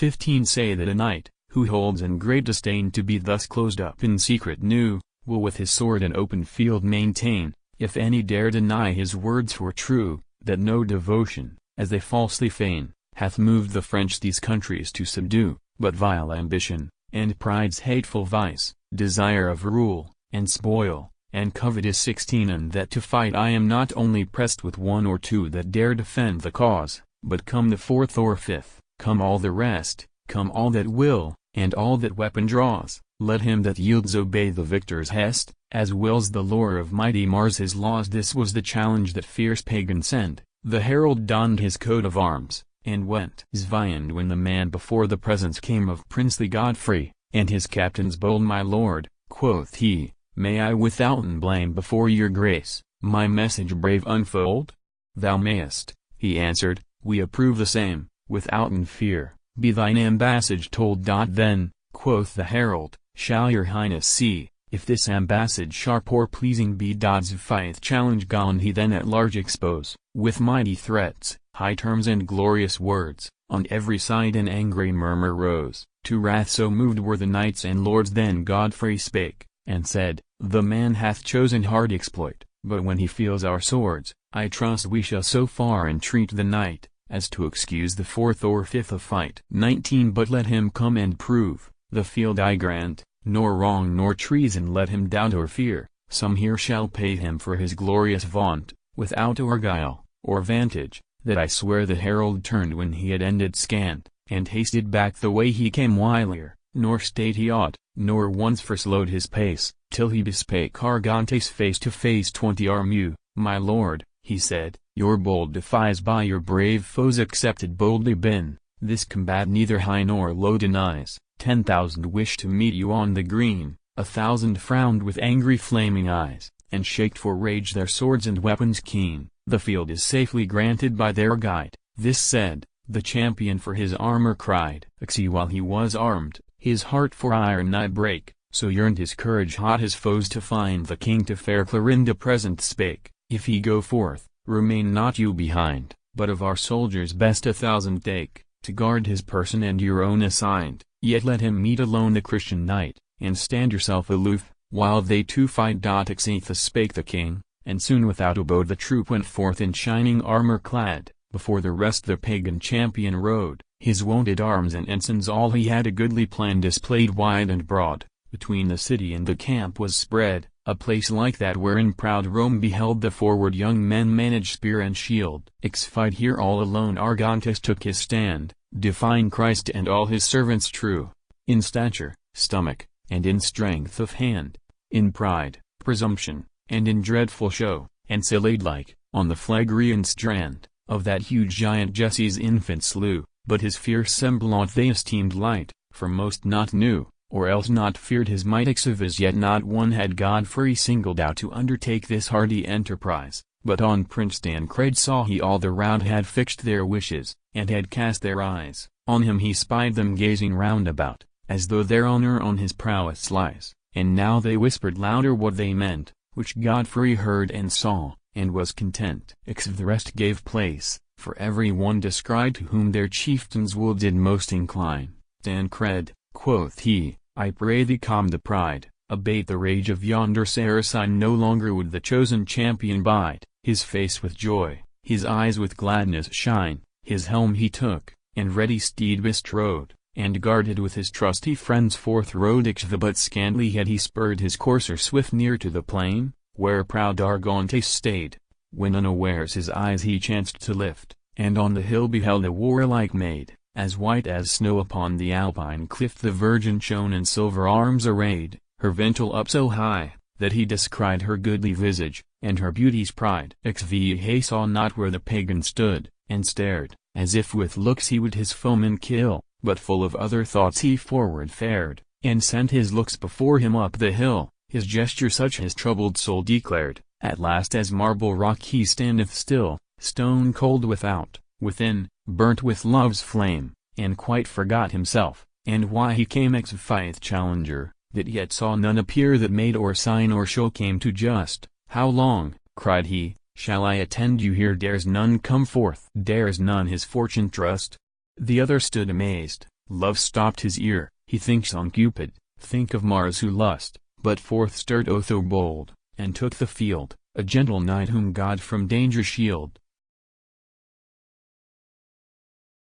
15 Say that a knight, who holds in great disdain to be thus closed up in secret new, will with his sword an open field maintain, if any dare deny his words for true, that no devotion, as they falsely feign, hath moved the French these countries to subdue, but vile ambition, and pride's hateful vice, desire of rule, and spoil, and covetous 16 And that to fight I am not only pressed with one or two that dare defend the cause, but come the fourth or fifth, come all the rest, come all that will, and all that weapon draws, let him that yields obey the victor's hest, as wills the lore of mighty Mars his laws. This was the challenge that fierce pagan sent. The herald donned his coat of arms, and went. And when the man before the presence came of princely Godfrey, and his captains bold, my lord, quoth he, may I withouten blame before your grace, my message brave unfold? Thou mayest, he answered, we approve the same, withouten fear, be thine ambassage told. Then, quoth the herald, shall your highness see, if this ambassage sharp or pleasing be. Fight challenge gone he then at large expose, with mighty threats, high terms and glorious words, on every side an angry murmur rose, to wrath so moved were the knights and lords. Then Godfrey spake, and said, the man hath chosen hard exploit, but when he feels our swords, I trust we shall so far entreat the knight, as to excuse the fourth or fifth of fight. 19 But let him come and prove, the field I grant, nor wrong nor treason let him doubt or fear, some here shall pay him for his glorious vaunt, without or guile, or vantage, that I swear. The herald turned when he had ended scant, and hasted back the way he came wilier, nor stayed he aught, nor once forslowed his pace, till he bespake Argantes face to face. 20 Armu, my lord, he said, your bold defies by your brave foes accepted boldly been, this combat neither high nor low denies. 10,000 wished to meet you on the green, 1,000 frowned with angry flaming eyes, and shaked for rage their swords and weapons keen. The field is safely granted by their guide. This said, the champion for his armor cried. While he was armed, his heart for iron nigh brake, so yearned his courage hot his foes to find. The king to fair Clorinda present spake, if he go forth, remain not you behind, but of our soldiers best 1,000 take, to guard his person and your own assigned. Yet let him meet alone the Christian knight, and stand yourself aloof, while they two fight. Thus spake the king, and soon without abode the troop went forth in shining armor clad. Before the rest the pagan champion rode, his wonted arms and ensigns all he had a goodly plan displayed wide and broad, between the city and the camp was spread, a place like that wherein proud Rome beheld the forward young men manage spear and shield. Fight here all alone Argantes took his stand, defying Christ and all his servants true, in stature, stomach, and in strength of hand, in pride, presumption, and in dreadful show, and so laid-like, on the Phlegrean strand, of that huge giant Jesse's infant slew, but his fierce semblant they esteemed light, for most not knew, or else not feared his might. As yet not one had Godfrey singled out to undertake this hardy enterprise, but on Prince Tancred saw he all the round had fixed their wishes, and had cast their eyes, on him he spied them gazing round about, as though their honor on his prowess lies, and now they whispered louder what they meant, which Godfrey heard and saw, and was content. The rest gave place, for every one descried to whom their chieftains will did most incline. Tancred, quoth he, I pray thee calm the pride, abate the rage of yonder Saracen. No longer would the chosen champion bide, his face with joy, his eyes with gladness shine, his helm he took, and ready steed bestrode, and guarded with his trusty friends forth rode. But scantly had he spurred his courser swift near to the plain, where proud Argantes stayed, when unawares his eyes he chanced to lift, and on the hill beheld a warlike maid, as white as snow upon the alpine cliff. The virgin shone in silver arms arrayed, her vental up so high, that he descried her goodly visage, and her beauty's pride. He saw not where the pagan stood, and stared, as if with looks he would his foeman kill, but full of other thoughts he forward fared, and sent his looks before him up the hill, his gesture such his troubled soul declared. At last as marble rock he standeth still, stone cold without, within, burnt with love's flame, and quite forgot himself, and why he came. Fight challenger, that yet saw none appear that made or sign or show came to just, how long, cried he, shall I attend you here? Dares none come forth? Dares none his fortune trust? The other stood amazed, Love stopped his ear, he thinks on Cupid, think of Mars who lust, but forth stirred Otho bold, and took the field, a gentle knight whom God from danger shield.